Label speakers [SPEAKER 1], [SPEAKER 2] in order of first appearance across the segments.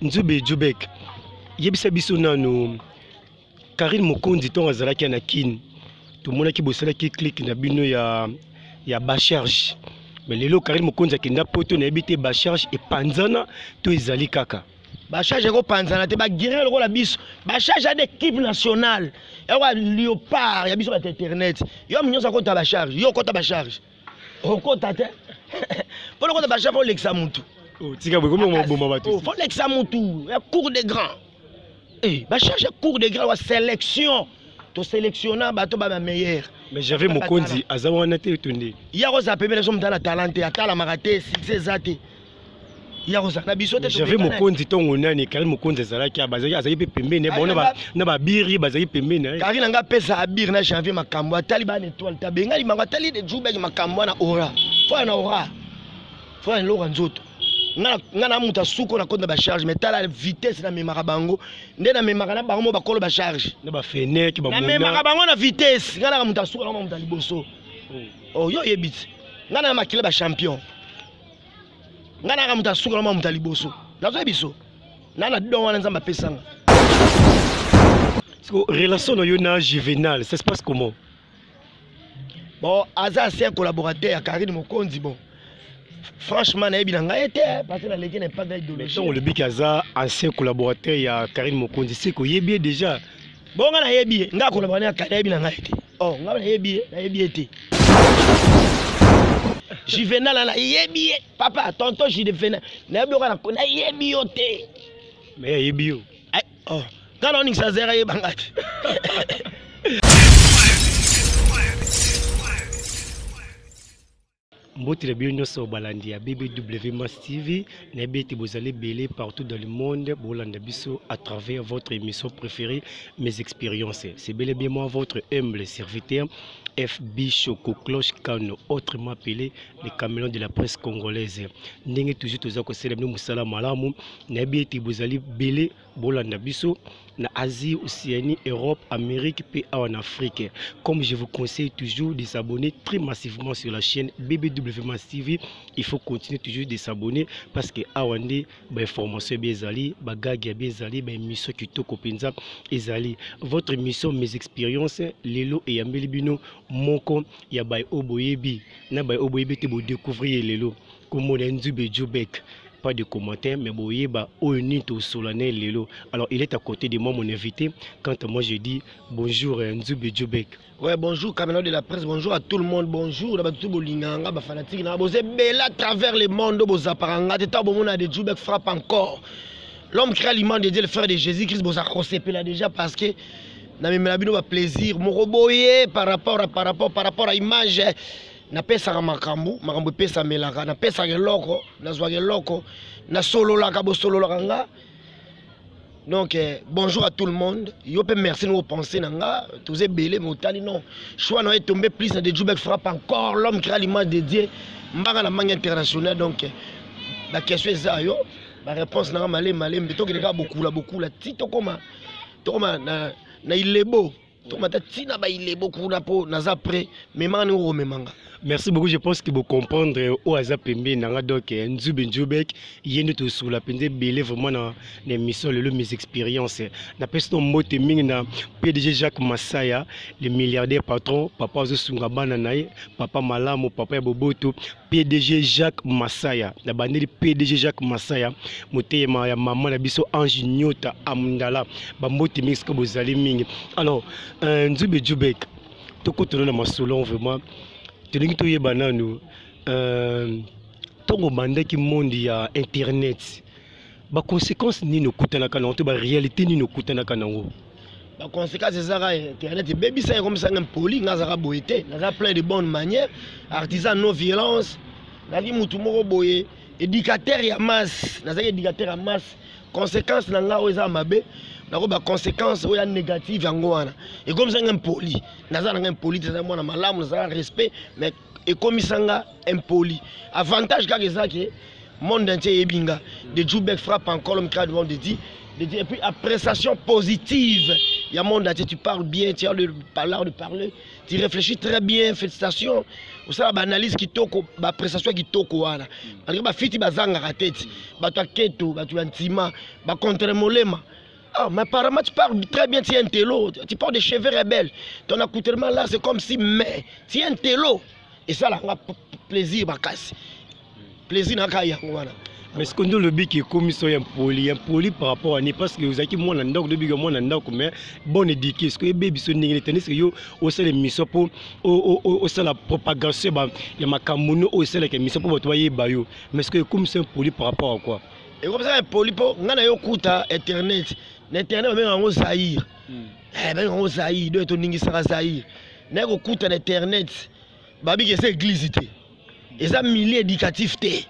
[SPEAKER 1] Nzube Djoubek yebisa biso nanu Karine Mokonzi ton azalaki na kin tout monde qui bossela qui clique na bino ya ba charge mais lelo Karine Mokonzi akenda poto na ebité ba charge et panzana to ezali kaka
[SPEAKER 2] ba charge ko panzana te ba guerre ko la biso ba charge à d'équipe nationale et wa léopard ya biso ba internet yo mnyosa ko ta ba charge yo ko ta ba charge o ko ta te pour le ko ta ba charge pour l'examutu
[SPEAKER 1] oh tika bo comment bon mama tout
[SPEAKER 2] faut l'examutu ya cours des grands eh ba charge cours des grands wa sélection to sélectionnant bato ba meilleur
[SPEAKER 1] mais j'avais Mokonzi azawana te tonde
[SPEAKER 2] ya ko za pemele so mtala talent atala makate succès zate ya ko za na biso te
[SPEAKER 1] j'avais Mokonzi ton onani Karine Mokonzi azalaki abazaki azaki pe pembene bona ba na ba biri bazaki pembene
[SPEAKER 2] Karine nga pesa abir na janvier makambo atali ba étoile tabenga li manga tali de Djoubek makambo na aura faut na aura faut na lora nzoto nga na muta suko na konda ba charge mais tala vitesse na memaka bango nde na memaka na bango ba kolo ba charge
[SPEAKER 1] na ba feneki ba
[SPEAKER 2] na memaka bango na vitesse nga na muta suko na muta liboso oh yo yebit nga na makile ba champion nga na muta suko na muta liboso nazo biso na don wana nzamba pesanga
[SPEAKER 1] so relation no yo na Juvenal ça se passe comment
[SPEAKER 2] bon aza c'est un collaborateur à Karine Mokonzi bon franchement na yebi na ngai te parce que na leki na pas d'idéologie
[SPEAKER 1] donc le bikaza ancien collaborateur ya Karine Mokonzi c'est ko yebi déjà
[SPEAKER 2] bon nga na yebi nga collaborateur ka yebi na ngai te oh nga na yebi te Juvenal na yebi papa tonton Juvenal na yebi ko na yebi yo te
[SPEAKER 1] mais yebi yo
[SPEAKER 2] oh nga na ninga zera yebanga te
[SPEAKER 1] Mbote bien so balandi ya BBW Mass TV na beti bozali belé partout dans le monde bolanda biso à travers votre émission préférée mes expériences c'est bel et bien moi votre humble serviteur FB Choco Cloche Kano autrement appelé le caméléon de la presse congolaise ndenge toujours toza ko célébrer musala malamu na beti bozali belé bolanda biso na Asie, Océanie, Europe, Amérique et en Afrique. Comme je vous conseille toujours de s'abonner très massivement sur la chaîne BBW Mass TV, il faut continuer toujours de s'abonner parce que awande ba information bezali, ba gag bezali, ba émission kitoko penza ezali. Votre émission mes expériences lelo et yambeli bino moko ya ba oboyebi na ba oboyebi te bo découvrir lelo comme Nzube Djoubek. Pas de commentaires, mais boyeba onito solennel lelo. Alors il est à côté de moi mon invité. Quand moi je dis bonjour Nzube Djoubek.
[SPEAKER 2] Ouais, bonjour caméléon de la presse, bonjour à tout le monde, bonjour à tout bolinganga ba fanatique na bozé bela à travers le monde bozaparanga teta bomona de Djoubek frappe encore. L'homme qui a l'image de Dieu le frère de Jésus-Christ boza crosepe là déjà parce que na memela bino ba plaisir mo roboyer par rapport à image na pesa makambu pesa melaka na pesa geloko na zwa geloko na solo la ka bo solo la nga donc bonjour à tout le monde yo pe merci nous penser nanga tous belé motali non choix na est tombé plus de Djoubek frappe encore l'homme qui a l'image de Dieu mbanga la mangue internationale donc la question est ça yo la réponse na malé mais to que beaucoup la tito koma na ilebo to mata tina ba ilebo kuna po naza prêt mais mani o memanga.
[SPEAKER 1] Merci beaucoup, je pense que vous comprendre au hasard pembe nanga donc Nzube Djoubek yendo to sur la pende belé vraiment na l'émission le mes expériences na pesto mote mingi na PDG Jacques Massaya le milliardaire patron papa zo sungabana nae papa malamu papa boboto PDG Jacques Massaya na bandeli PDG Jacques Massaya motema ya maman na biso Ange Nyota Amndala ba mote mingi ska bozali mingi alors Nzube Djoubek to kotono na masolon vraiment telingi to yebana nu tongo bandaki monde ya internet ba conséquences ni no kutanaka na to ba réalité ni no kutanaka nango
[SPEAKER 2] ba conséquences ezaka internet baby ça comme ça impoli ngazaka boyete naza plein de bonnes manières artisan non violence nali mutu moko boye éducateur ya masse naza éducateur ya masse conséquences na nga oza mabe nako ba conséquences oya négative yango wana et comme ça impoli naza na impoli teza mona malamu naza respect mais et comme sanga impoli avantage ka ezaki monde entier yebinga de Djoubek frappe encore l'homme qui a devant de dire et puis appréciation positive Il y a monde tu parles bien, tu as le l'art de parler, tu réfléchis très bien, félicitations. Vous savez, l'analyse qui toko, la prestation qui toko wana. Parce que fiti bazanga ratete, batwa keto, batwa antima, ba contre molema. Ah, mais apparemment tu parles très bien, tu es un télo, tu parles de cheveux rebelles. Ton accoutrement là, c'est comme si, mais tu es un télo. Et ça, là, on a plaisir, bakasi. Plaisir, n'a qu'à y avoir.
[SPEAKER 1] Mais ce qu'on dit le but qui est commission impoli par rapport à nous parce que vous avez moi un ndok depuis que moi un ndok mais bon éduqué ce que les bébés sont négligés tennis que yo au sein les missions pour au sein la propagation bah il y a ma camono au sein les missions pour nettoyer bayo mais ce que commission impoli par rapport à quoi
[SPEAKER 2] et comme ça impoli pour ngana yo kuta internet l'internet même en Zaïre ben en Zaïre doit être ningi sera Zaïre n'a ko kuta l'internet babi que c'est église et ça milieu éducatif té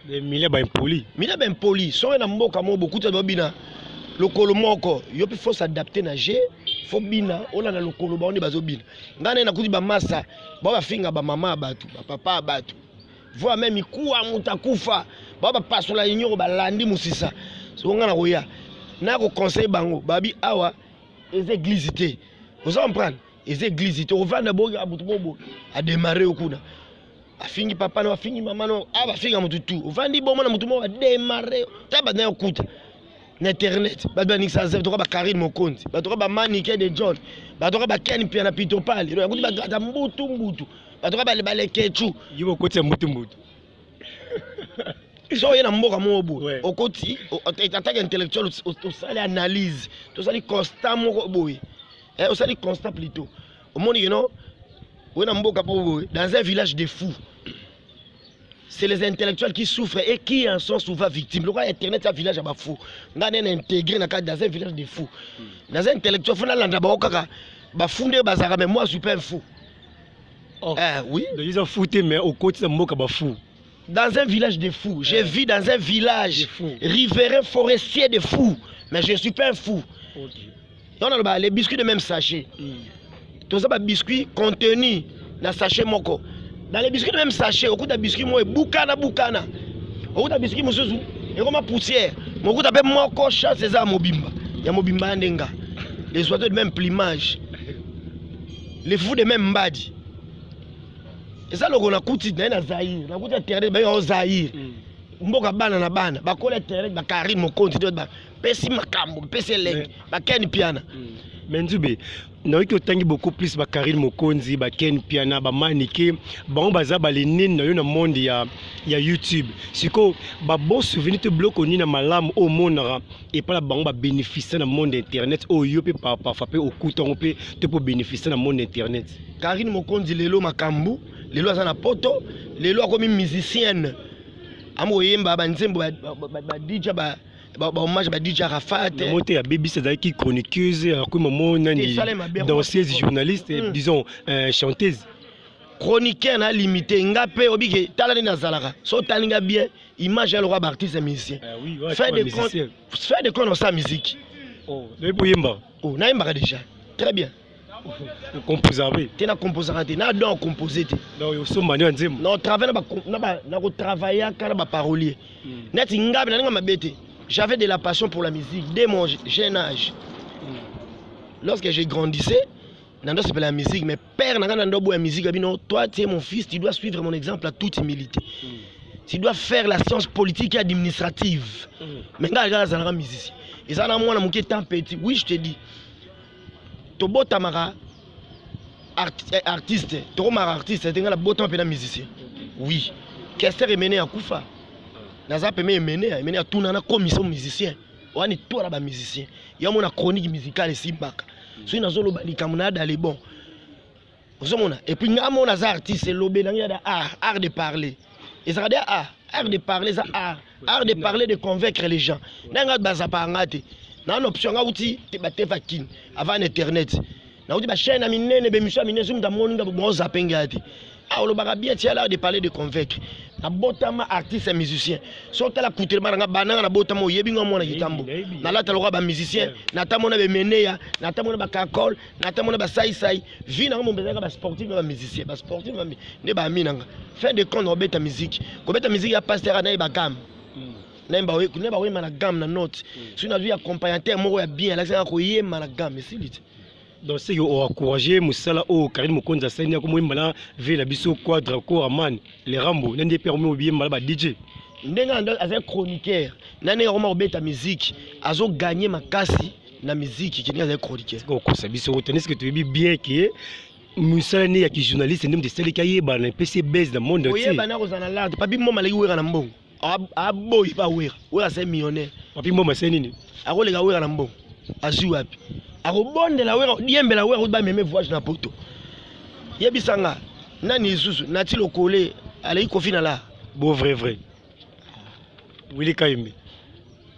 [SPEAKER 1] les milliers ben poli.
[SPEAKER 2] Milliers ben poli. Soit na mboka mo beaucoup de bina. Lokolo moko. Yo puis faut s'adapter na G. Faut bina. On a na lokolo ba on est bazo bina. Ngane na kuti ba massa. Ba ba finga ba mama batu. Ba papa batu. Voa même ikuwa mutakufa. Ba ba passo la union ba landi musisa. So ngana roya. Na ko conseil bango. Babi awa. Les églises. Vous comprenez? Les églises. On va na boga abutu bobo. A démarrer au kuna. Afingi papa no afingi mama no aba finga mututu uvandi bomo na mutumo wa démarrer taba na okuta na internet ba ni sa zef to ba Karine Mokonzi ba to ba Manike de John ba to ba Ken pia na Pito Pali ro yakuti ba gata mbutu ba to ba le kechu
[SPEAKER 1] yibo kote mbutu
[SPEAKER 2] so yena mboka mobu okoti attaque intellectuelle to sali analyse to sali constat moko boy au sali constat plutôt au monde you know dans un village de fous. C'est les intellectuels qui souffrent et qui en sont souvent victimes. Le roi internet, c'est un village à fou. On a intégré dans un village de fous. Dans un intellectuel, il faut mais moi je suis pas un fou. Oui.
[SPEAKER 1] Ils ont foutu, mais au côté de fou.
[SPEAKER 2] Dans un village de fous. Je vis dans un village riverain forestier de fous. Mais je ne suis pas un fou. On a les biscuits de même sachet. Tout ça, biscuit contenu dans sachet moko. Dans les biscuits de même sachet, au coup de biscuit moi boukana. Au coup de biscuit moi sousou et comme poussière. Mon coup d'appel moko chat c'est ça mobimba. Il y a mobimba ndenga. Les oiseaux de même plumage. Les fous de même mbadi. Et ça le on a couti na Zaïre. Na couti terre ba yo Zaïre. Mboka bana na bana. Ba kola terre ba Karine Mokonzi do ba. Pesi makambo, pesi leng. Ba Ken piana.
[SPEAKER 1] Menzube, nous avons beaucoup plus de Karine Mokonzi, Ken Piana, Manike, on baza les nines dans le monde ya YouTube. C'est que bon souvenir te bloque au nina malam au monde et pas la bon bénéficier dans le monde internet au yope par frapper au couteau on peut te pour bénéficier dans le monde internet.
[SPEAKER 2] Karine Mokonzi lelo makambu, lelo azana poto, lelo comme musicienne. Amoyemba ba nzembo ba DJ ba hommage à DJ Arafat.
[SPEAKER 1] Monté à Baby c'est qui chroniqueuse, comme danseuse, journaliste, disons chanteuse.
[SPEAKER 2] Chroniqueur n'a limité. Ngapé obligé. Talani nazalaka. So talinga bien. Image le roi artiste et musicien. Faire des comptes dans sa musique.
[SPEAKER 1] Oh, le bouyemba.
[SPEAKER 2] Oh, naïmba déjà. Très bien.
[SPEAKER 1] Composeur.
[SPEAKER 2] Tu n'as composé. Tu n'as donc composé.
[SPEAKER 1] Non, il faut manuel nzem.
[SPEAKER 2] Non, travailler na travailler car ba parolier. Net ngabe na nga mabete. J'avais de la passion pour la musique dès mon jeune âge. Lorsque j'ai grandissé, Nando c'est pas la musique, mais père Nando boit la musique. Toi, tu es mon fils, tu dois suivre mon exemple à toute humilité. Tu dois faire la science politique et administrative. Mais regarde, ça n'a musicien. Et ça n'a moi mon temps petit. Oui, je te dis. Tobo Tamara artiste, Tobo Mara artiste, c'est un beau peu musicien. Oui. Qu'est-ce que mené à Koufa? Naza peme mené à tout nana commission musicien. On est tout là-bas musicien. Il y a mon chronique musicale ici baka. So ina zo loba likamuna dali bon. Et puis nga mon artiste c'est lobé dans ya art de parler. Et ça veut dire art de parler ça art de parler de convaincre les gens. Nanga baza pa ngate. Na option nga uti te batte vakin avant internet. Na uti ba chaîne minene be misha minene zum da moninga bo zapengati. Ah, on va bien tiens là de parler de convaincre. Na botama artiste et musicien. Sortez la couture maranga banana na botama yebinga mona kitambo. Na la talora ba musicien, na tamona be meneya, na tamona ba kakol, na tamona ba sai. Vina mo bezaka ba sportif ba musicien, ba sportif ne ba minanga. Fin de compte on beta musique. Ko beta musique ya pasteur na ba cam. Nemba oui ma gamme na note. Si on a vu accompagnateur moko ya bien, là c'est ko yema na gamme, c'est lui.
[SPEAKER 1] Donc c'est au encourager musala o Karim Mokonza senya ko moyimba na vela biso quadra ko aman les rambo nende permis o bien mala ba DJ.
[SPEAKER 2] Ndenga azé chroniqueur. Nane ko ma obeta musique, azo gagner makasi na musique qui est chroniqueur.
[SPEAKER 1] Ko ça biso tennis que tu bien qui musala ne ya ki journaliste ndem de sele kaye ba na PC base dans monde entier.
[SPEAKER 2] Oye bana ko zana la, papi moma leki wera na mbongo. Aboy pa wera. Wera c'est millionnaire.
[SPEAKER 1] Papi moma c'est nini?
[SPEAKER 2] Ako lega wera na mbongo. Azu wapi? Ako bonde la wera, diembe la wera ba meme voyage na poto. Yebisanga nani isusu nati lokole alei kofina la.
[SPEAKER 1] Bon vrai. Willy Kayembe.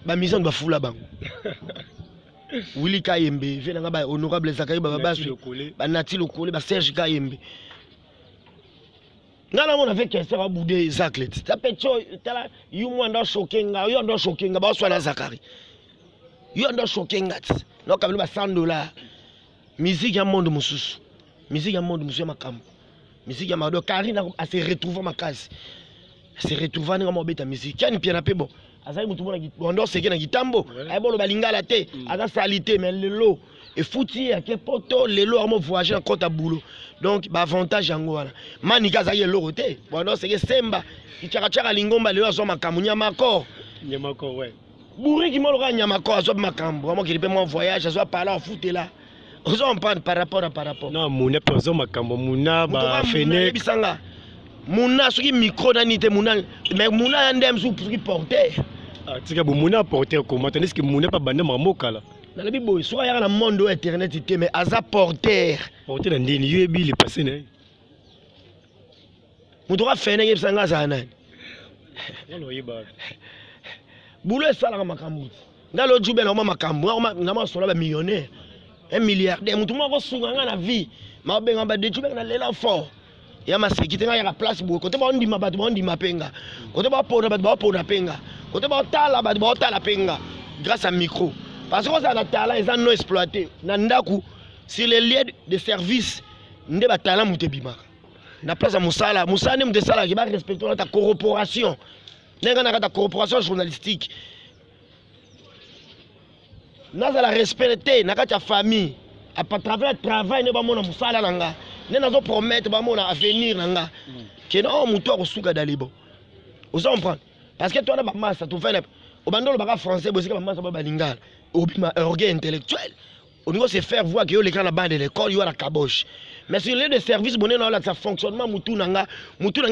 [SPEAKER 2] Ba mission ba fula bango. Willy Kayembe, venanga ba honorable Zakayi Baba Basu. Ba nati lokole ba Serge Kayembe. Ngala mona avec quelqu'un va bouder Zaklet. Ta pecho tala yu mwanda shokenga, yu ndo shokenga ba swa na Zakari. Yu ndo shokenga. No kabelo ba $100. Musique ya monde mususu. Musique ya monde mususu makambo. Musique ya mado Karina a se retrouver ma case. Se retrouver nga mobeta musique. Kani pia na pebo. Azali mutu mona ndo seke na gitambo. Ay bolo balingala te. Aza salité mais lelo et fouti à quel poto lelo amo voyager en compte à boulot. Donc ba avantage yango wana. Manika za yelo roté. Bon non c'est que semba. Ichaka lingomba lelo azo makambo nyama ko.
[SPEAKER 1] Nyama ko ouais.
[SPEAKER 2] Bourri qui m'a le nyama ko azo makambo. Vraiment qu'il peut mon voyage azo parler en foot là. Ozo on prend par rapport.
[SPEAKER 1] Non mona pezo makambo mona ba fene.
[SPEAKER 2] Bisanga. Mona soki micro na nité mona mais mona ndem sou pour porter.
[SPEAKER 1] Ah tika bo mona porter comment est-ce que mona pas bande mamoka là.
[SPEAKER 2] Dans le bibo soit ya na monde internet ité mais aza porter.
[SPEAKER 1] Porter na ndini yebi le passé na.
[SPEAKER 2] Mutoka fene yebisanga za nani.
[SPEAKER 1] Walo yeba.
[SPEAKER 2] Boulot esala makambo. Ngalo jube na makambo, ngama sola ba millionnaire. Un milliardaire, mutu mo sunga na vie. Ma benga ba de jube na lela fort. Ya masekite nga ya place bo côté ba ndima ba ndima penga. Côté ba pona ba pona penga. Côté ba tala ba tala penga grâce à micro. Parce que ça na talent ils non exploité. Na ndaku sur les lieux de service nde ba talent muté bima. Na place à musala ne muté sala qui va respecter ta corporation. Nenga na ta corporation journalistique. Naza la respecter na ta famille. À travers le travail ne ba mona musala nanga. Ne nazo promettre ba mona avenir nanga. Que non muto ko suka dalibo. Vous comprenez? Parce que toi na ba massa tu fais au bandolo ba français bo sika ba massa ba lingala. Au bima orgueil intellectuel. Au niveau c'est faire voir que les grands là-bas de l'école, il y a la caboche. Mais sur les de service, bonne là ça fonctionnement mutu nanga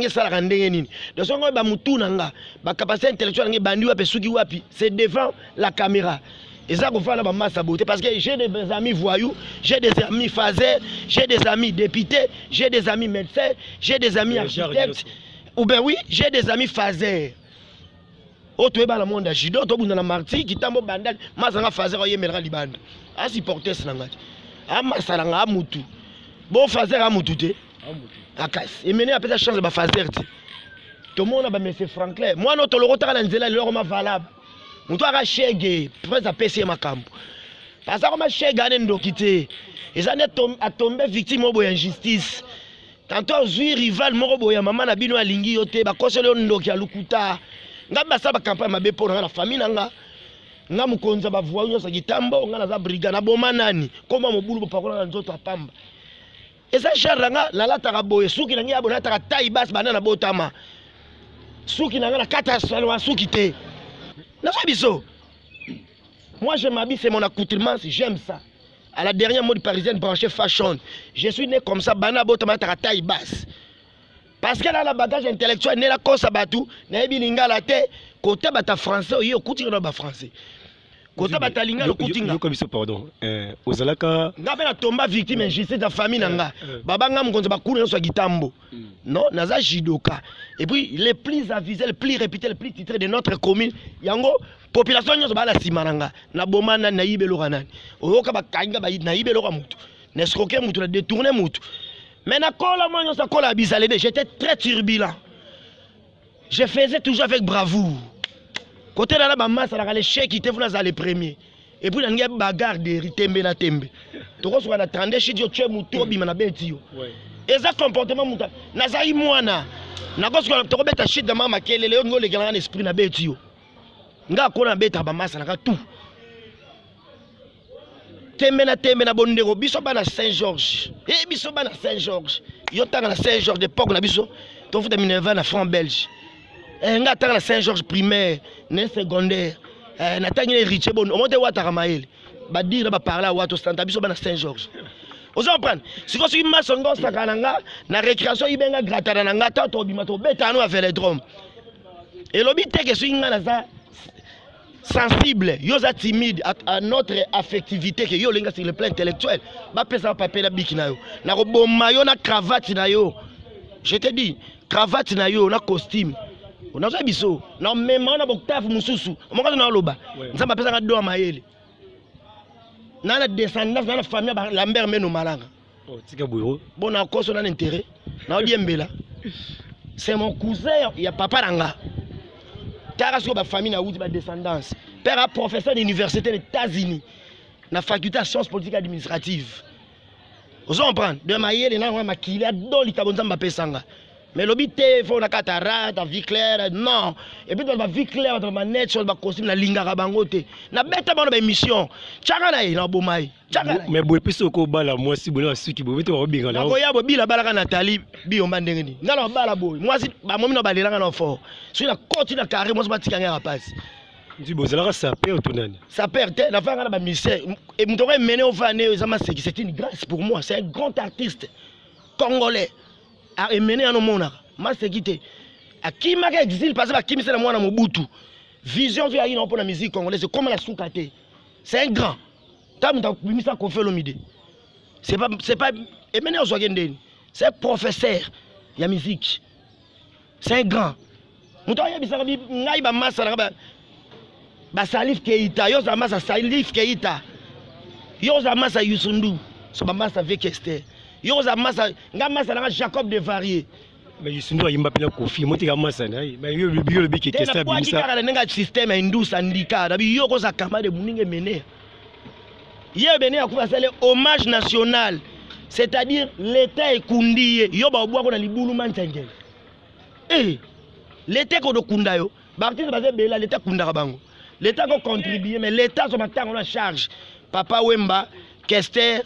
[SPEAKER 2] ça la rende nini. De son ba mutu nanga, ba capacité intellectuelle ngi bandi wapi suki wapi, c'est devant la caméra. Et ça qu'on fait là ba massa beauté parce que j'ai des amis voyous, j'ai des amis phasers, j'ai des amis députés, j'ai des amis médecins, j'ai des amis architectes. Ou ben oui, j'ai des amis phasers. Oto eba la monde à judo to bunda na marti kitambo bandal mazanga fazer oyemelra libanda a supporter sanangati a masalanga amutu bon fazer amutu te akas et mener apesa chance ba fazer te to mona ba monsieur Franklin moi no to lo rotaka na nzela le roma valable mutu aka shege presa PC makambo parce que ma shege ane ndokite ezane a tomber victime obo injustice tantôt zui rival moko boya mama na bino alingi yote ba kosele ndoki alukuta ngamba saba campagne mabe pour la famille nanga nga mukonza ba voyons sa gitambo nga na za brigade na boma nani koma mobulu bopakola na nzoto apamba eza charanga la lata ka boye suki na ngi abona ta taille basse banana botama suki na nga na kata salwa suki te na biso moi je m'habille c'est mon accoutrement j'aime ça à la dernière mode parisienne branchée fashion je suis né comme ça banana botama ta taille basse. Parce que là, la bagage intellectuel, n'est la cause à batou, n'est pas lingala te, côté bata français, ou côté na français. Côté bata lingala, côté na.
[SPEAKER 1] Comme ça, pardon. Aux alaka.
[SPEAKER 2] Ngabe na tomba victime injustice de famille nanga. Baba ngam konza bakuna so gitambo. Non, naza jidoka. Et puis les plus avisés, les plus réputés, les plus titrés de notre commune, yango population nyoso bala simananga. Na bomana na yibelo kanani. Oyoka bakanga ba na yibelo ka mutu. Nesroke mutu na détourner mutu. Mais j'étais très turbulent. Je faisais toujours avec bravoure. Côté de la masse, les chèques qui étaient les premiers. Et puis, il y a une bagarre de tembe na tembe. Tu vois, on a attendu chez Dieu, tu es mouton, bimana betio. Et ça, comportement mouton. Nazaï moana. N'a pas ce qu'on a shit de maman qui est le léon, les grands esprit na betio. nga kona beta ba masa na tout tembe na bondeko biso bana Saint-Georges biso bana Saint-Georges yo tanga na Saint-Georges d'époque na biso to futa Minerva na franc belge nga tanga na Saint-Georges primaire ne secondaire na tanga ni riche bon omote wataka maele ba dire ba parler wato stanta biso bana Saint-Georges ozo prendre siko siki masongo sakana nga na récréation ibenga gratana na nga to bima to beta no a velodrome et lobi teke siki nga na za sensible, yoza timide à notre affectivité que yo lenga sur le plan intellectuel. Ba pesa papier na biki na yo. Na ko bomma yo na cravate na yo. Je te dis, cravate na yo na costume. On a biso. Na même na boktaf mususu. Mo ka na loba. Nzamba pesa ka do mayele. Na la descendance na la famille ba Lambert meno malanga.
[SPEAKER 1] Oh, tika bureau.
[SPEAKER 2] Bon na koso na intérêt. Na odiembela. C'est mon cousin, il y a papa nanga. Sur ma famille na ba descendance. Père a professeur d'université des États-Unis. Na faculté de sciences politiques et administratives. Vous comprenez? De maïe na ma makila do li kabonza mba pesanga. Mais l'obité faut na cataracte, ta vie claire, non. Et puis dans ma vie claire, dans ma net sur ma costume na lingara bangote. Na beta ba émission. Tchaka na na bomai.
[SPEAKER 1] Mais boy piso ko bala moi si bona suki bo beto robinga la.
[SPEAKER 2] Ko ya bo bila bala ka Nathalie bi o mandengeni. Ngala bala boy. Moi si ba momi no balelanga na fort. Sur la côte na carré moi ba tikanga rapaz.
[SPEAKER 1] Ndi bozala ça perd tout nani. Ça
[SPEAKER 2] perd na fanga na ba misère. Et mutore mené au vané za maseki, c'est une grâce pour moi, c'est un grand artiste congolais. A mené à nos mona. Maseki a qui m'a exil parce que Kimi c'est la moi na Mobutu. Vision via ina pour la musique congolaise, comme la soukate. C'est un grand. C'est pas c'est un professeur de musique. C'est un grand. Salif Keita, Yoza Massa Salif Keita, Yoza Massa Yusundu, Soba Massa Vekester, Yoza Massa Jacob de Varier.
[SPEAKER 1] Mais Yusundu a yimba pena kofi, moti ka Massa nai, mais yo le biki testa bimisa.
[SPEAKER 2] Il y a un système indus syndicat, dabi yo ko za kama de muninge mené. Hier béni a fait hommage national, c'est-à-dire l'État est kundi, yo ba obwa ko na libulu manchangel. L'État ko do kunda yo, ba artiste ba bela l'État kunda bango. L'État ko contribuer mais l'État so matin on a charge. Papa Wemba, Kester,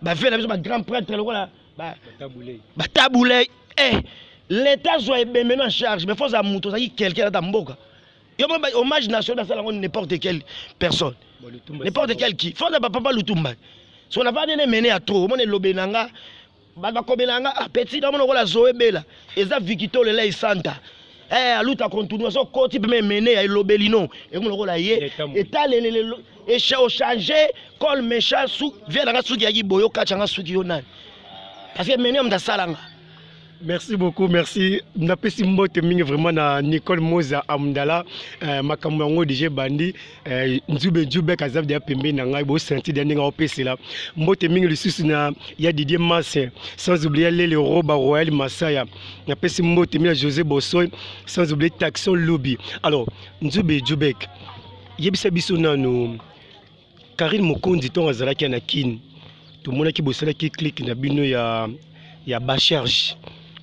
[SPEAKER 2] ba fait la ba grand prêtre le voilà, ba taboulé. L'État soit maintenant en charge, mais faut ça muto ça quelqu'un dans mboka. Yo ba hommage national ça n'importe quelle personne. N'importe quel qui. Faut pas papa Lutumba. Si on a pas mené à trop, on est lobenanga, ba kobenanga petit dans mon la zoé bela. Eza Vikito le lay santa. A luta continuation côté peut mener à lobelino et mon la yé et tal et changer col méchant sous vient dans sous qui boyo kachanga sous qui yonan. Parce que mener on salanga.
[SPEAKER 1] Merci beaucoup, merci. Napesi mbote mingi vraiment na Nicole Moza Amdala makambo yango DJ bandi Nzube kazab dia pembe na ngai bo senti dia ninga opesi la mbote mingi lisusu na ya Didier Masse sans oublier Lele Roba Royal Masaya napesi mbote mingi José Bossoy sans oublier Taxon Lobby. Alors Nzubek yebisa biso nanu Karine Mokonzi ton azalaki na kin tout mona ki bosala ki click na bino ya bacharge.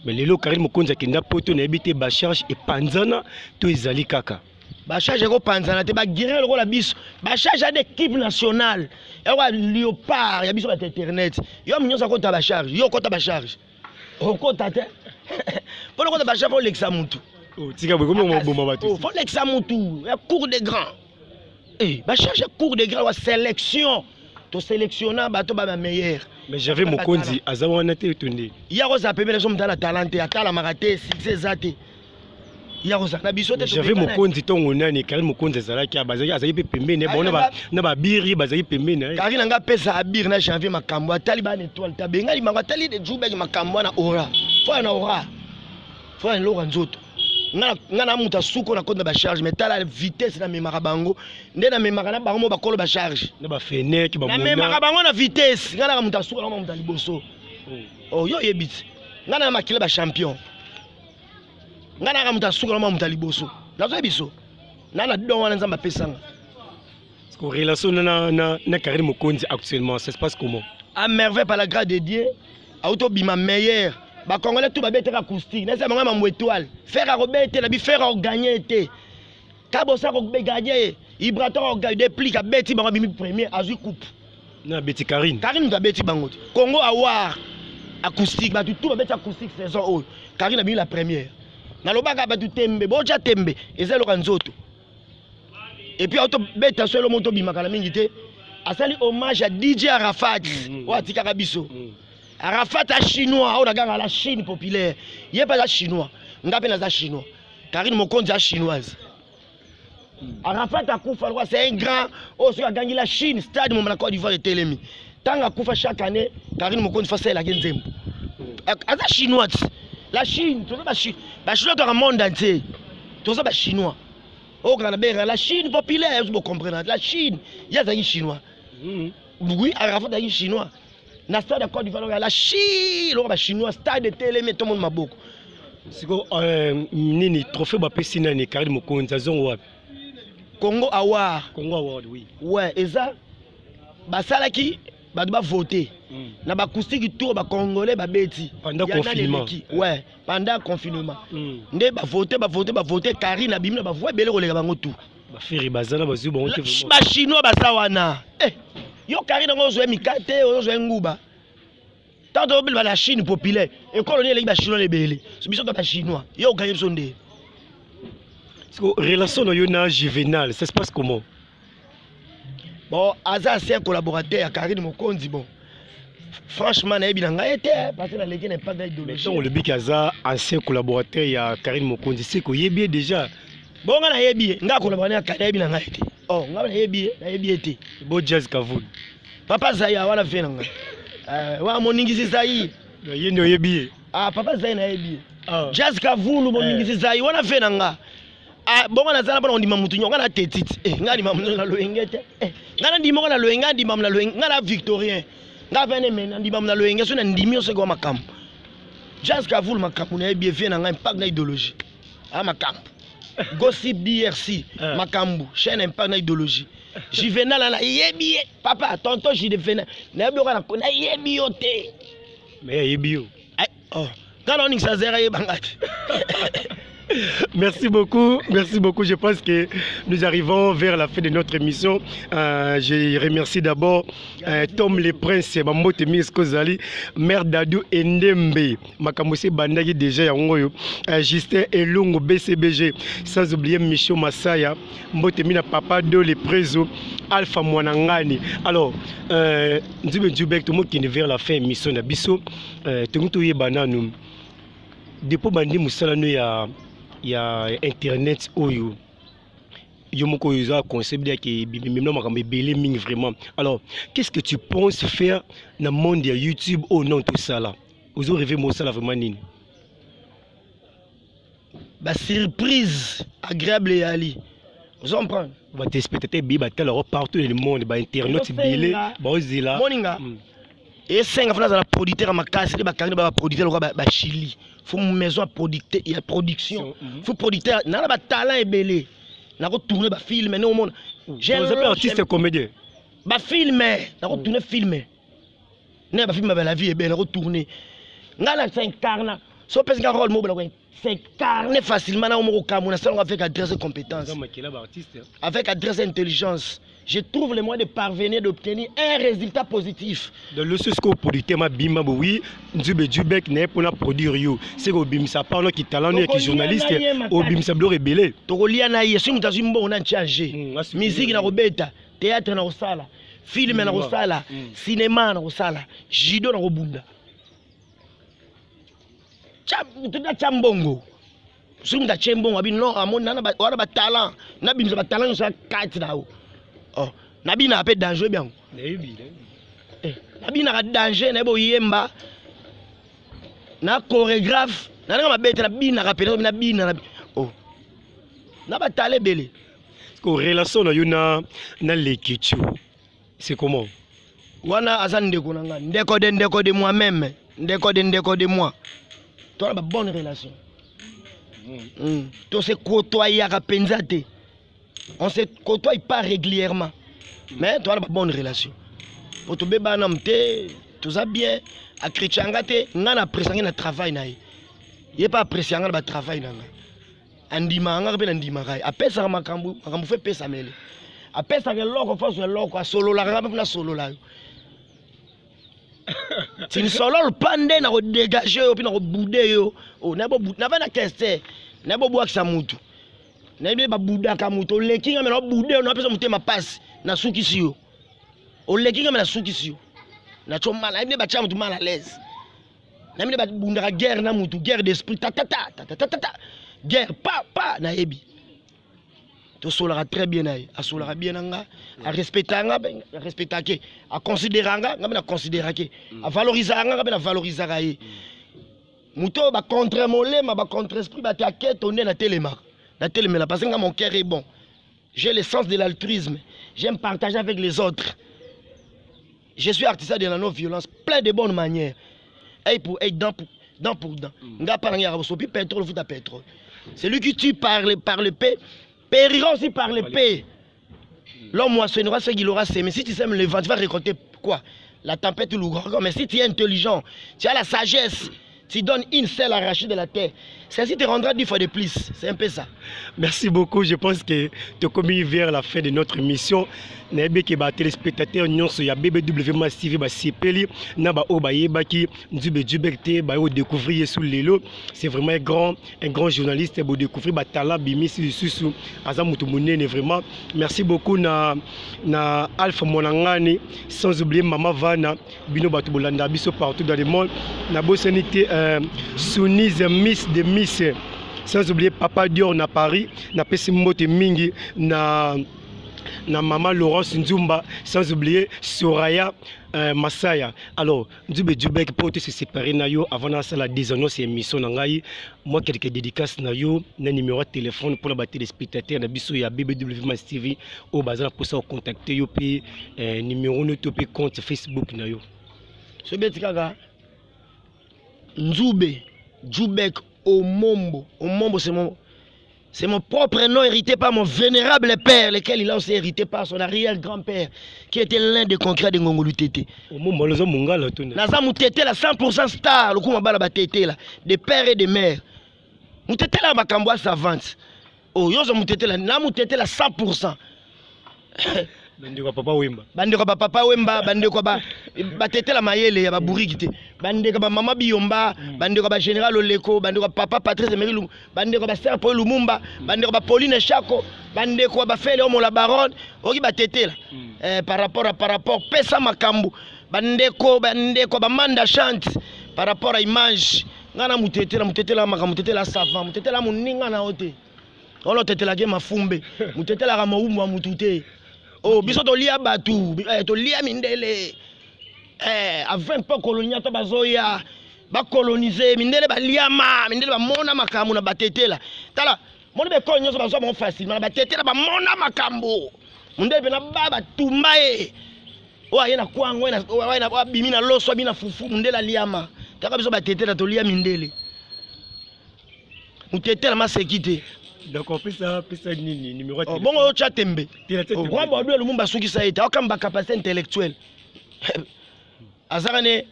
[SPEAKER 1] Mais les lots Karine Mokonzi qui n'a pas poto na habité bacharge et panzana to ezali kaka.
[SPEAKER 2] Bacharge ko panzana te ba guérir le la biso. Bacharge a d'équipe nationale. Et wa léopard ya biso ba internet. Yo mignon sa kota bacharge. Yo kota bacharge. O kota te. Pour le kota bacharge faut l'examutu.
[SPEAKER 1] Oh tika bo comme on bomba bato.
[SPEAKER 2] Faut l'examutu. Ya cours des grands. Bacharge cours des grands wa sélection. To sélectionner bato ba meilleur.
[SPEAKER 1] Mais j'avais Mokonzi azawana te tonné.
[SPEAKER 2] Ya ko za pembe les hommes dans la talenté atala maraté succès zate. Ya ko za na biso te.
[SPEAKER 1] J'avais Mokonzi tongo nani Karine Mokonzi azalaki azali pe pembe ne bona na ba biri bazali pembe na.
[SPEAKER 2] Karine nga pesa abir na janvier makambo atali ba étoile tabenga limango atali de Jubek makambo na aura. Faut na aura. Faut na lora nzoto. Ngana muta suko na konda ba charge mais tala vitesse na memaka bango nde na memaka na bango ba kolo ba charge
[SPEAKER 1] na ba fenêtre ba
[SPEAKER 2] mona na memaka bango na vitesse ngana muta suko na muta liboso oh yo yebit ngana makile ba champion ngana muta suko na muta liboso nazo biso nana don wana nzamba pesanga
[SPEAKER 1] ko relation na Karine Mokonzi actuellement ça se passe comment
[SPEAKER 2] à merveille par la grâce de Dieu auto bima meilleur. Ba Congolais tout ba bete ka acoustique, nesa manga mambo étoile. Faire à robete la bi faire à gagner été. Kabosa ko be gagner Ibraton ko gagner pli ka beti bango bimi premier azu coupe
[SPEAKER 1] na beti Karine
[SPEAKER 2] ka beti bango Congo Awar acoustique ba tout ba beti acoustique saison o Karine a mis la première na lobaka ba tout tembe boja tembe ezelo kanzoto et puis auto beta solo moto bimaka na mingi te asali hommage à DJ Arafat ou atika kabiso Arafat a chinois on a gagné la Chine populaire il est pas la chinois ngape na za chinois Karine Mokonzi a chinoise Arafat a Koufa c'est un grand aussi a gagné la Chine stade mon Côte d'Ivoire et Télémi tant a Koufa chaque année Karine Mokonzi fait la genzembo aza chinois la Chine tout ça Chine ba chinois dans le monde entier tout ça ba chinois oh la Chine populaire vous comprenez la Chine il y a des chinois oui Arafat a chinois na stade de Côte d'Ivoire la Chine le chinois stade de Télémi tout le monde maboko
[SPEAKER 1] siko nini trophée ba pesina ni Karine Mokonzi azongo wapi
[SPEAKER 2] Congo Award
[SPEAKER 1] oui
[SPEAKER 2] ouais et ça basalaki ba voter na ba acoustique tour ba congolais ba beti
[SPEAKER 1] pendant confinement
[SPEAKER 2] ouais pendant confinement nde ba voter Karine abimi na ba voix belé kolega bango tout
[SPEAKER 1] ba feri bazana bazu bon te
[SPEAKER 2] ba chinois basawana yo Karine ngo zo mikate o zo nguba tant de la Chine populaire et colonial les chinois les belé so biso ba chinois yo gagné sonde
[SPEAKER 1] relation no yo na Juvenal ça se passe comment
[SPEAKER 2] bon Aza c'est un collaborateur à Karine Mokonzi bon franchement na yebi nga été parce que na leki n'est pas d'idéologie
[SPEAKER 1] donc le big Aza ancien collaborateur ya Karine Mokonzi c'est ko yebi déjà
[SPEAKER 2] bon nga na yebi nga collaborateur à Karine yebi nga été oh nga na yebi été
[SPEAKER 1] bo jazz kavul
[SPEAKER 2] papa Zaya wana fe nga wa moningisi Zai
[SPEAKER 1] yendo yebi
[SPEAKER 2] papa Zaya na yebi jazz kavulu moningisi Zai wana fe nga bon on a ça on dit mamutu nyonga na tetiti nga di mamutu na loengete nga na ndimo na loenga ndi mamna loenga nga na victorien nga vene men ndi mamna loenga so na ndimi so go makam jazz kavulu makam na bien fait na nga impact na idéologie makam gossip DRC makambu chaîne impact na idéologie Juvenal na yebi papa tonton Juvenal na yebi na yebi yote
[SPEAKER 1] mais yebi yo
[SPEAKER 2] quand on exagère yebangati.
[SPEAKER 1] Merci beaucoup. Je pense que nous arrivons vers la fin de notre émission. Je remercie d'abord Tom le Prince, Mamote Miskozali, Mère Dadou Endembe, Makamose Bandagi déjà Yangoyo, Justin Elungo BCBG, sans oublier Michel Masaya, Mbotemina Papa Do le Prezo, Alpha Mwanangani. Alors, Nzube Djubek, tout le monde qui est vers la fin de l'émission d'Abisso, tout le monde est banane. Depuis Bandi Moussala, il y a internet oyo yomoko yoza concept de que bimimno makambe belé ming vraiment. Alors qu'est-ce que tu penses faire dans le monde de YouTube au nom tout ça là vous aurez rêvé moi ça là vraiment nini
[SPEAKER 2] ba surprise agréable et ali vous en prendre
[SPEAKER 1] va te spectateur bi ba tel partout dans le monde ba internet belé ba ozila
[SPEAKER 2] moninga et 5 francs à la producteur à ma casse ba carnet ba producteur ba Chili faut une maison à producteur il y a production faut producteur na ba talent et belé na ko tourner ba film no monde
[SPEAKER 1] j'ai un artiste comédien
[SPEAKER 2] ba filmer na ko tourner filmer na ba film ba la vie est belle na ko tourner ngala 5 carnet so pèse un rôle mobile c'est carnet facilement na mo ka mona salon avec adresse compétence avec adresse intelligence je trouve les moyens de parvenir d'obtenir un résultat positif.
[SPEAKER 1] De le susco producteur ma bimba oui, Nzube Djubek n'est pour la produire you. C'est au bim ça parle qui talent qui journaliste au bim ça blore belé.
[SPEAKER 2] To lia na yesu mutazimbo on a changé. Musique na robeta, théâtre na rosala, film na rosala, cinéma na rosala, judo na robunda. Tuda chambongo. Sumda chembongo abi non amona na ba talent, na bim ba talent so 4 dawo. Oh, Nabina a fait danger bien. Nabina a danger, n'a pas yemba. Na chorégraphe, n'a pas bête la bina rappelé na bina. Oh, n'a pas talé belé.
[SPEAKER 1] Relation na l'écriture. C'est comment?
[SPEAKER 2] Wana azan ndeko nanga, ndeko de moi-même, ndeko de moi. Tu as une bonne relation. Tu sais côtoyer à penzate. On se côtoie pas régulièrement, mais tu as une bonne relation. Pour te bébé tout ça bien. À chrétien, on a apprécié le travail. Il n'est pas apprécié le travail. andima anga pe ndima kai apesa makambu fait pesa mele apesa ke loko fa so loko solo la ngabe na solo la tin solo le pande na ko dégager yo pe na ko bouder yo o na bo na ba na keste na bo bwa kisa mutu na be ba buda ka mutu le kinga me na bouder na pesa mutema passe na suki siyo o le kinga me na suki siyo na choma na be ba cha mutu mal à l'aise na be ba bunda guerre na mutu guerre d'esprit ta ta ta ta ta ta guerre pa na ebi to solara très bien na a solara bien nga a respectanga a respectake a considéranga nga na considérake a valorisanga nga na valorisaka ye muto ba contre molema ba contre esprit ba ta quête on est na téléma parce que mon cœur est bon, j'ai le sens de l'altruisme, j'aime partager avec les autres, je suis artisan de la non-violence plein de bonnes manières et pour dent pour dent nga paranga ya sopi pétrole futa pétrole. Celui qui tue par le paix périra aussi par le paix. L'homme moissonnera ce qu'il aura semé. Si tu sèmes le vent, tu vas récolter quoi? La tempête ou l'ouragan. Mais si tu es intelligent, tu as la sagesse, tu donnes une selle arrachée de la terre, celle-ci te rendra 10 fois de plus. C'est un peu ça.
[SPEAKER 1] Merci beaucoup. Je pense que tu as commis vers la fin de notre émission. Nabe ke ba téléspectateurs nyonso ya BBW Massive ba sipeli na ba obayeba ki nzube jubekte ba o découvrir sous lelo. C'est vraiment un grand journaliste pour découvrir ba talent bimisi susu azamutu munene vraiment. Merci beaucoup na Alpha Monangani, sans oublier Mama Vana bino batu bolanda biso partout dans le monde. Na bosanité Sunise Miss de Miss, sans oublier Papa Dior na Paris, na pesi mote mingi na Maman Laurence Nzumba, sans oublier Soraya Masaya. Alors, Nzube Djubek pour se séparer na yo avant la désannonce émission nangai. Moi quelques dédicaces na yo, na numéro de téléphone pour la téléspectateurs na biso ya BBW Mass TV au bazar pour ça contacter yo puis numéro no topé compte Facebook na yo.
[SPEAKER 2] Ce betikaka Nzube Djubek Omombo c'est mon propre nom hérité par mon vénérable père, lequel il a aussi hérité par son arrière-grand-père, qui était l'un des concrets de Ngongolu Tété. Naza Moutété, la 100% star, le coup m'a Tété là, des pères et des mères. Moutété là, ma camboise savante. Oh, yozo Moutété là, na Moutété là 100%.
[SPEAKER 1] Bandeko papa Wemba.
[SPEAKER 2] Bandeko papa Wemba, bandeko ba Tété la mayele ya ba burikité. Bandeko ba mama Biyomba, bandeko ba général Oleko, bandeko papa Patrice Emery, bandeko ba Sir Paul Lumumba, bandeko ba Pauline Chako, bandeko ba Félé Omo la baronne, oki ba Tété là. Par rapport pesa makambu. Bandeko ba Manda chante par rapport à image. Ngana Moutété la makambu, Moutété la savant, Moutété la muninga na ote. Olo Tété la gema fumbe, Moutété la rama umwa mutute. Oh, biso to lia batu, to lia mindele. Avant pas colonia to bazoya, ba coloniser mindele ba liama, mindele ba mona makambu na batete la. Tala, mon be ko nyoso bazo mon facilement ba tete la ba mona makambu. Mindele be na baba tumbae. Wa yena kwango na wa bimi na loso bina fufu mindele liama. Taka biso ba tete la to lia mindele. Mutete la masekite.
[SPEAKER 1] Donc on peut ça numéro de téléphone.
[SPEAKER 2] Bon on chat tembe. On voit Bodo Lumumba soki ça été aucun capacité intellectuelle. Azarane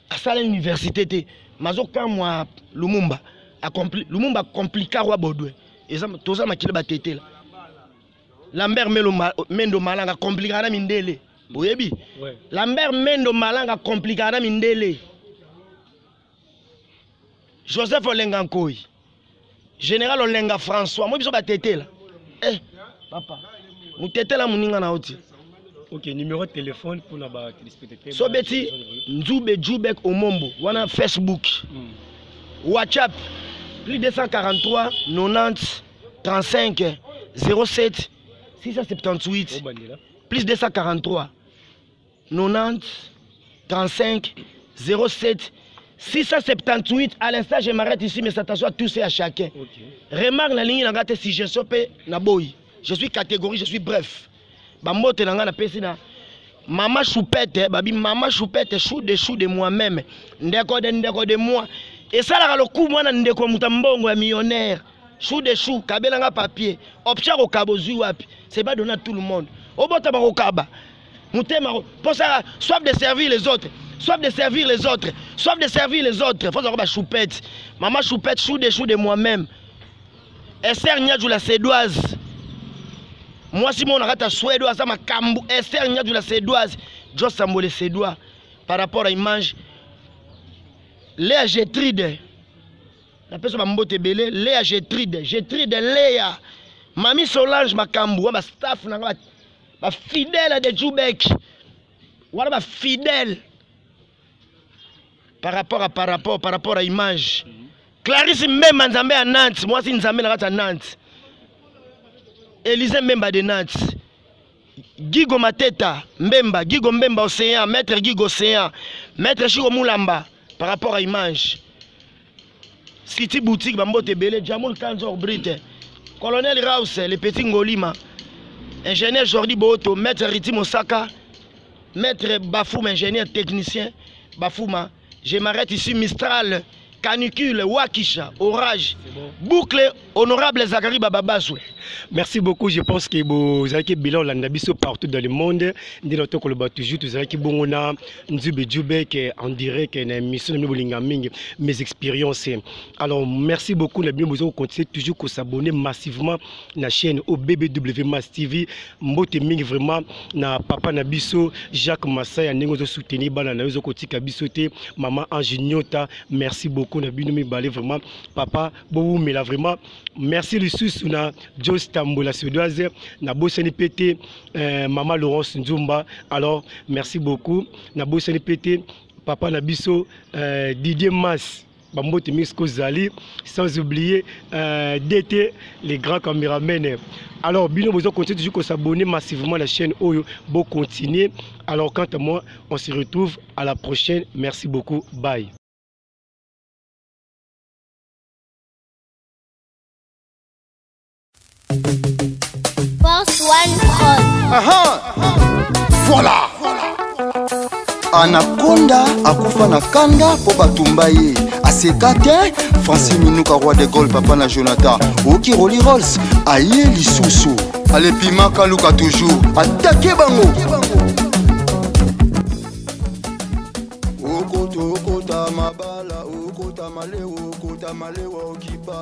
[SPEAKER 2] à sala université té. Mazo quand moi Lumumba accompli Lumumba compliquer roi Bodo. Et ça toza makile ba tété là. Lambert Mendo Malanga compliquer na mindele. Boyebi. Lambert Mendo Malanga compliquer na mindele. Joseph Olengankoi. Général Olenga François, moi biso ba tété là. Papa. Moutété là muninga na oti.
[SPEAKER 1] OK, numéro de téléphone pour la téléspectateur.
[SPEAKER 2] So beti Nzube Djubek Omombo, wana Facebook. WhatsApp plus 243 90 35 07 678 plus 243 90 35 07 678. À l'instant, je m'arrête ici, mais attention à tous et à chacun. Remarque la ligne, si je suis naboy. Je suis catégorie, je suis bref. Bamote na pesina. Maman choupette, babi maman choupette, chou de moi-même. Ndeko de moi. Et ça là le coup moi na ndeko mutambongo ya millionnaire. Chou de chou, kabelanga papier. Option au kabozu wapi. C'est pas donné à tout le monde. Obota ba okaba. Mutema pour ça soif de servir les autres. Soif de servir les autres. Soif de servir les autres. Faut avoir choupette. Maman choupette, chou de moi-même. Esther Nyadjou la Sédoise. Moi si mon arrête à Suédoise, ça m'a cambo. Esther Nyadjou la Sédoise. Joss Sambole Sédois. Par rapport à l'image. Léa Gétride. La personne m'a mbote belé. Léa Gétride. Gétride Léa. Mami Solange ma cambo. Ma staff ma fidèle de Djoubek. Voilà ma fidèle. Par rapport à l'image. Clarisse même Nzambe à Nantes. Moi si Nzambe à Nantes. Élisée Mbemba de Nantes. Gigo Mateta Mbemba. Gigo Mbemba Océan. Maître Gigo Océan. Maître Chigo Moulamba. Par rapport à l'image. City Boutique Bambo Tebele. Jamoul Kanzor Brite. Colonel Raus. Le petit Ngolima. Ingénieur Jordi Boto. Maître Riti Mosaka. Maître Bafoum. Ingénieur technicien. Bafouma. Je m'arrête ici, Mistral, canicule, Wakisha, orage, boucle, honorable Zachary Bababaswe.
[SPEAKER 1] Merci beaucoup. Je pense que vous avez bilan l'andabiso partout dans le monde. Nous avons toujours tous qui bongona nzube djubek en direct une émission de Bolingaming mes expériences. Alors merci beaucoup. Nous avons continuer toujours à s'abonner massivement à la chaîne OBBW Mass TV. Mbote ming vraiment na papa nabiso Jacques Massay nous avons soutenu bana na yozo kotika bisoté maman Angeniota. Merci beaucoup. Nous avons balé vraiment papa bobu mais là vraiment merci le sous na Tambola Suédoise, Nabo Senipete, Maman Laurence Nzumba. Alors, merci beaucoup. Nabo Senipete, Papa Nabiso, Didier Mas, Bambo Temisko Zali, sans oublier DT, les grands caméramens. Alors, Bino Bozo continue toujours à s'abonner massivement à la chaîne Oyo. Bon continuer. Alors, quant à moi, on se retrouve à la prochaine. Merci beaucoup. Bye.
[SPEAKER 3] Force One Prod.
[SPEAKER 4] Voilà. Anaconda akufa na kanda po batumba ye aseka te. Francine Minuka roi de Gaulle papa na Jonathan oki Rolly Rolls aye lisusu alepima kaluka toujours attaquer bango okota mabala okota malewa okipata